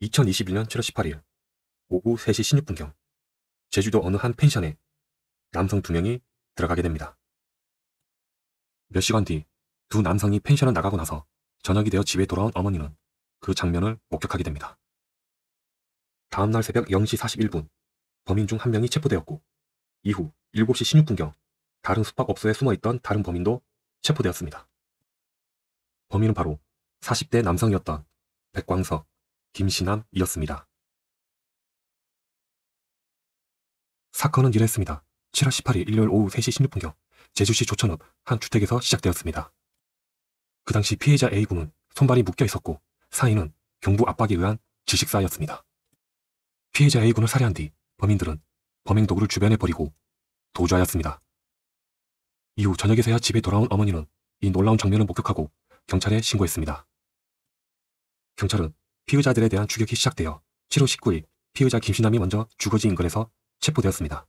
2021년 7월 18일 오후 3시 16분경 제주도 어느 한 펜션에 남성 2명이 들어가게 됩니다. 몇 시간 뒤 두 남성이 펜션을 나가고 나서 저녁이 되어 집에 돌아온 어머니는 그 장면을 목격하게 됩니다. 다음날 새벽 0시 41분 범인 중 한 명이 체포되었고 이후 7시 16분경 다른 숙박업소에 숨어있던 다른 범인도 체포되었습니다. 범인은 바로 40대 남성이었던 백광석, 김신남이었습니다. 사건은 이랬습니다. 7월 18일 일요일 오후 3시 16분경 제주시 조천읍 한 주택에서 시작되었습니다. 그 당시 피해자 A군은 손발이 묶여 있었고 사인은 경부 압박에 의한 질식사였습니다. 피해자 A군을 살해한 뒤 범인들은 범행 도구를 주변에 버리고 도주하였습니다. 이후 저녁에서야 집에 돌아온 어머니는 이 놀라운 장면을 목격하고 경찰에 신고했습니다. 경찰은 피의자들에 대한 추격이 시작되어 7월 19일 피의자 김신남이 먼저 주거지 인근에서 체포되었습니다.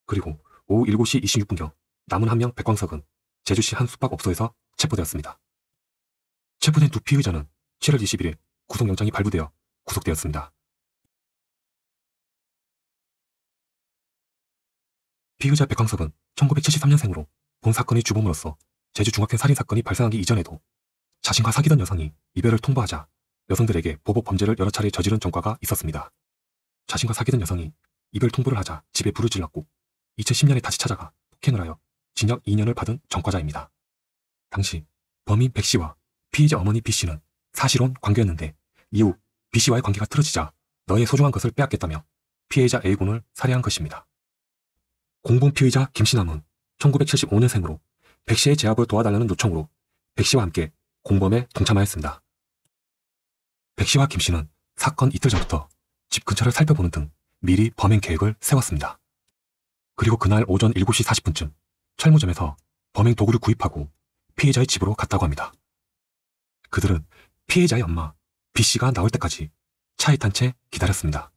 그리고 오후 7시 26분경 남은 한 명 백광석은 제주시 한 숙박업소에서 체포되었습니다. 체포된 두 피의자는 7월 21일 구속영장이 발부되어 구속되었습니다. 피의자 백광석은 1973년생으로 본 사건의 주범으로서 제주 중학생 살인사건이 발생하기 이전에도 자신과 사귀던 여성이 이별을 통보하자 여성들에게 보복 범죄를 여러 차례 저지른 전과가 있었습니다. 자신과 사귀던 여성이 이별 통보를 하자 집에 불을 질렀고 2010년에 다시 찾아가 폭행을 하여 징역 2년을 받은 전과자입니다. 당시 범인 백씨와 피의자 어머니 B씨는 사실혼 관계였는데 이후 B씨와의 관계가 틀어지자 너의 소중한 것을 빼앗겠다며 피해자 A군을 살해한 것입니다. 공범 피의자 김신남은 1975년생으로 백씨의 재합을 도와달라는 요청으로 백씨와 함께 공범에 동참하였습니다. 백씨와 김씨는 사건 이틀 전부터 집 근처를 살펴보는 등 미리 범행 계획을 세웠습니다. 그리고 그날 오전 7시 40분쯤 철무점에서 범행 도구를 구입하고 피해자의 집으로 갔다고 합니다. 그들은 피해자의 엄마 B씨가 나올 때까지 차에 탄 채 기다렸습니다.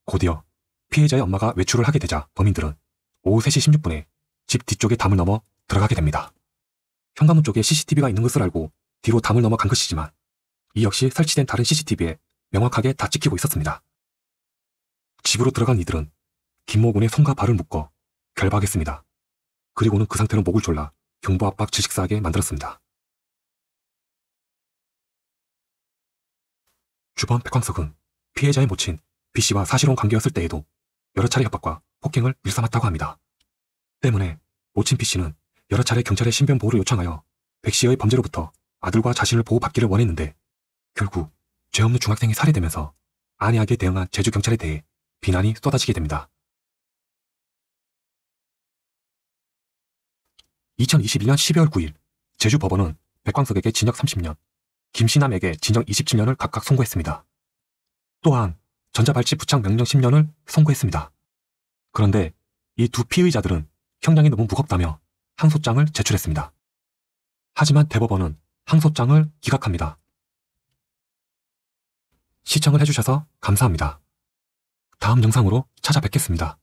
곧이어 피해자의 엄마가 외출을 하게 되자 범인들은 오후 3시 16분에 집 뒤쪽에 담을 넘어 들어가게 됩니다. 현관문 쪽에 CCTV가 있는 것을 알고 뒤로 담을 넘어 간 것이지만 이 역시 설치된 다른 CCTV에 명확하게 다 찍히고 있었습니다. 집으로 들어간 이들은 김모군의 손과 발을 묶어 결박했습니다. 그리고는 그 상태로 목을 졸라 경부 압박 질식사하게 만들었습니다. 주범 백광석은 피해자의 모친 B씨와 사실혼 관계였을 때에도 여러 차례 협박과 폭행을 일삼았다고 합니다. 때문에 모친 B씨는 여러 차례 경찰에 신변 보호를 요청하여 백씨의 범죄로부터 아들과 자신을 보호받기를 원했는데 결국 죄 없는 중학생이 살해되면서 안이하게 대응한 제주경찰에 대해 비난이 쏟아지게 됩니다. 2021년 12월 9일 제주법원은 백광석에게 징역 30년, 김신남에게 징역 27년을 각각 선고했습니다. 또한 전자발찌 부착 명령 10년을 선고했습니다. 그런데 이 두 피의자들은 형량이 너무 무겁다며 항소장을 제출했습니다. 하지만 대법원은 항소장을 기각합니다. 시청을 해주셔서 감사합니다. 다음 영상으로 찾아뵙겠습니다.